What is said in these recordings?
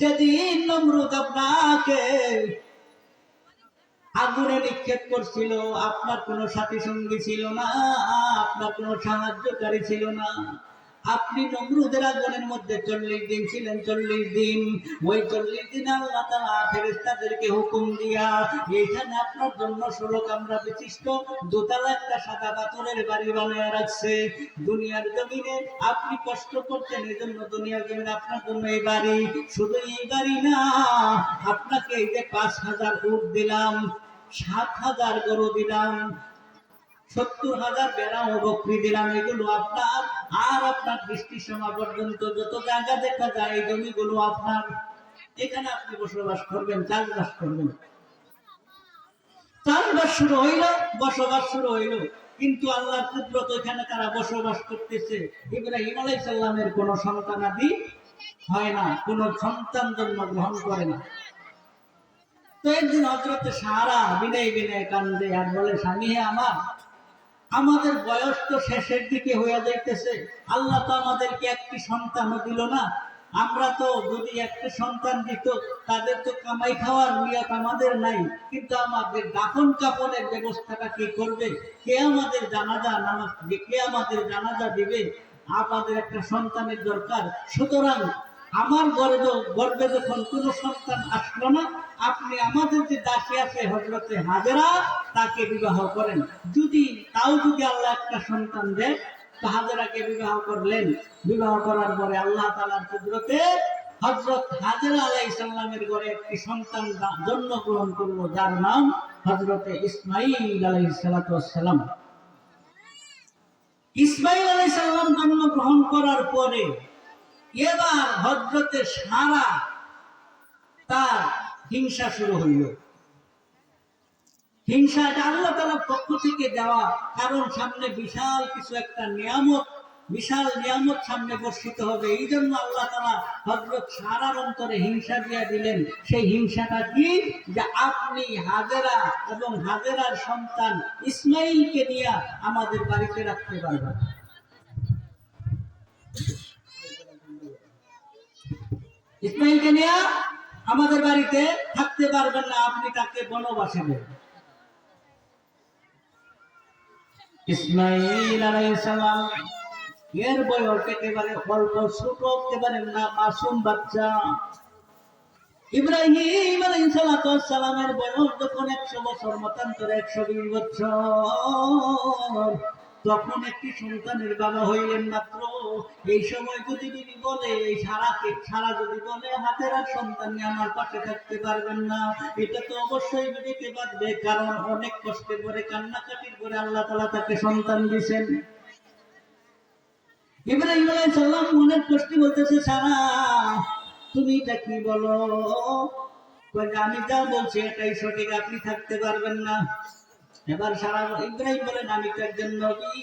যেদিন নমরুদ আপনাকে আগুনে নিক্ষেপ করছিল, আপনার কোনো সাথী সঙ্গী ছিল না, আপনার কোনো সাহায্যকারী ছিল না। আপনি নমরুদের আগুনের মধ্যে 40 দিন ছিলেন। 40 দিন, ওই 40 দিন আল্লাহ তাআলা ফেরেশতাদেরকে হুকুম দিয়া এইখানে আপনার জন্য 16 কামরা বিশিষ্ট দোতলা একটা সাদা পাথরের বাড়ি বানিয়ে রাখছে। দুনিয়ার জমিনে আপনি কষ্ট করছেন, এই জন্য দুনিয়ার জমিনে আপনার জন্য এই বাড়ি। শুধু এই বাড়ি না, আপনাকে এই যে 5000 উট দিলাম, 7000 গরু দিলাম, 70,000 বেড়া ও বকরি দিলাম, এগুলো আপনার। আর আপনার দৃষ্টি সীমা পর্যন্ত যত জায়গা দেখা যায় এই জমিগুলো আপনার। এখানে আপনি বসবাস করবেন, চাষবাস করবেন। চাষবাস শুরু হইল, বসবাস শুরু হইল। কিন্তু আল্লাহর কুদরত, এখানে তারা বসবাস করতেছে। ইব্রাহিম আলাইহিস সালামের কোন সন্তানাদি হয় না, কোন সন্তান জন্মগ্রহণ করে না। তো একদিন হযরত সারা বিনয় বিনয় কান্দে আর বলে, স্বামী হে আমার, আমাদের বয়স তো শেষের দিকে হয়ে যাইতেছে, আল্লাহ তো আমাদেরকে একটি সন্তানও দিল না। আমরা তো যদি একটা সন্তান দিত, তাদের তো কামাই খাওয়ার নিয়ত আমাদের নাই, কিন্তু আমাদের দাফন কাফনের ব্যবস্থাটা কে করবে? কে আমাদের জানাজা নামাজ, কে আমাদের জানাজা দিবে? আমাদের একটা সন্তানের দরকার। সুতরাং আমার গর্বে যখন কোনো সন্তান আসলো না, আপনি আমাদের যে দাসী আছে হযরতে হাজেরা, তাকে বিবাহ করেন। যদি আল্লাহ একটা সন্তান দেয়, তো হাজেরাকে বিবাহ করলেন। বিবাহ করার পরে আল্লাহ তাআলার কুদরতে হযরত হাজেরা আলাইহিস সালামের ঘরে একটি সন্তান জন্মগ্রহণ করলো, যার নাম হযরতে ইসমাঈল আলাইহিস সালাম। ইসমাঈল আলাইহিস সালাম জন্মগ্রহণ করার পরে এবার হযরতে সারা তার হিংসা শুরু হইল। হিংসা এটা আল্লাহ তাআলার পক্ষ থেকে দেওয়া, কারণ সামনে বিশাল কিছু একটা নিয়ামত, বিশাল নিয়ামত সামনে বর্ষিত হবে। এই জন্য আল্লাহ তাআলা হযরত সারার অন্তরে হিংসা দিয়ে দিলেন। সেই হিংসাটা কি? যে আপনি হাজেরা এবং হাজেরার সন্তান ইসমাঈলকে নিয়ে আমাদের বাড়িতে রাখতে পারবেন। ইসমাঈলকে নিয়ে আমাদের বাড়িতে থাকতে পারবেন না, আপনি তাকে বনবাসে দেবেন। ইসমাঈল আলাইহিস সালাম এর বয়স একেবারে অল্প, ছোট, একেবারে না মাসুম বাচ্চা। ইব্রাহিম আলাইহিস সালামের বয়স যখন 100 বছর, মতান্তরে 120 বছর, তখন একটি সন্তানের বাবা হইলেন মাত্র। এই সময় যদি বিবি বলে, এই সারা যদি বলে হাজেরার সন্তান নিয়ে আমার পাশে থাকতে পারবেন না, এটা তো অবশ্যই বিবিকে বাঁধবে, কারণ অনেক কষ্টের পরে, কান্নাকাটির পরে আল্লাহ তাআলা তাকে সন্তান দিয়েছেন। ইব্রাহিম আলাইহিস সালাম মনের কষ্টে বলতেছে, সারা তুমি এটা কি বলো? আমি যা বলছি এটাই সঠিক, আপনি থাকতে পারবেন না। এবার সারা ইব্রাহিম বলেন, আমি তো একজন নবী,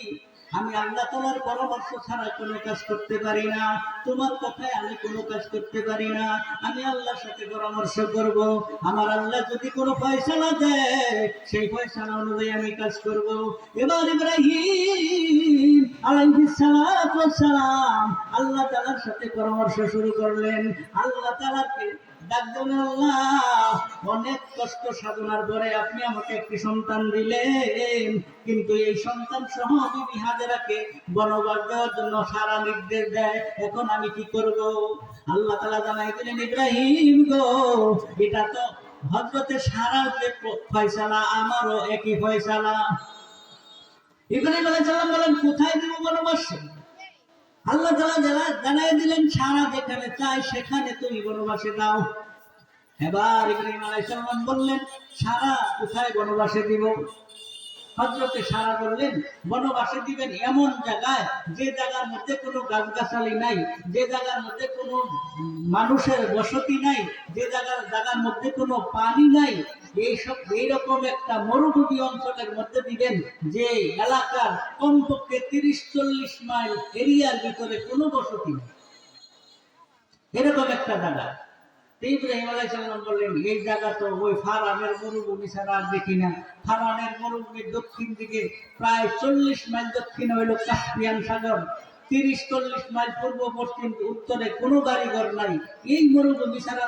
আমি আল্লাহ তাআলার পরামর্শ ছাড়া কোনো কাজ করতে পারি না। তোমার কথায় আমি কোনো কাজ করতে পারি না। আমি আল্লাহর সাথে পরামর্শ করব। আমার আল্লাহ যদি কোনো ফয়সালা দেয়, সেই ফয়সালা অনুযায়ী আমি কাজ করব। এবার ইব্রাহিম আলাইহিস সালাম আল্লাহ তাআলার সাথে পরামর্শ শুরু করলেন। আল্লাহ তাআলাকে অনেক কষ্ট সাধনার পরে আপনি আমাকে একটি সন্তান দিলেন, কিন্তু এই সন্তান সহ বিবি হাজেরাকে বনবাস দেওয়ার জন্য সারা নির্দেশ দেয়। এখন আমি কি করব? আল্লাহ তাআলা জানাই দিলেন, ইব্রাহিম গো, এটা তো হযরতে সারার যে ফয়সালা, আমারও একই ফয়সালা। ইব্রাহিম আলাইহিস সালাম বলেন, কোথায় দেব বনবাস? আল্লাহ তাআলা জানাই দিলেন, সারা যেখানে চায় সেখানে তুমি বনবাসে দাও। এবার ইব্রাহিম আলাইহিস সালাম বললেন, সারা কোথায় বনবাসে দিব? হযরতে সারা বললেন, বনবাসে দিবেন এমন জায়গায় যে জায়গার মধ্যে কোনো গাছগাছালি নাই, যে জায়গার মধ্যে কোনো মানুষের বসতি নাই, যে জায়গার মধ্যে কোনো পানি নাই। এইরকম একটা মরুভূমি অঞ্চলের মধ্যে দিবেন, যে এলাকার কমপক্ষে 30-40 মাইল এরিয়ার ভিতরে কোনো বসতি নেই, এরকম একটা জায়গা। ইব্রাহিম আলাইহিস সালাম বললেন, এই জায়গা তো ওই ফারানের মরুভূমি ছাড়া আর দেখি না। ফারানের মরুভূমির দক্ষিণ দিকে প্রায় 40 মাইল দক্ষিণে হইল কাস্পিয়ান সাগর, 30-40 মাইল পূর্ব পশ্চিম উত্তরে কোনো বাড়িঘর নাই। এই মরুভূমি ছাড়া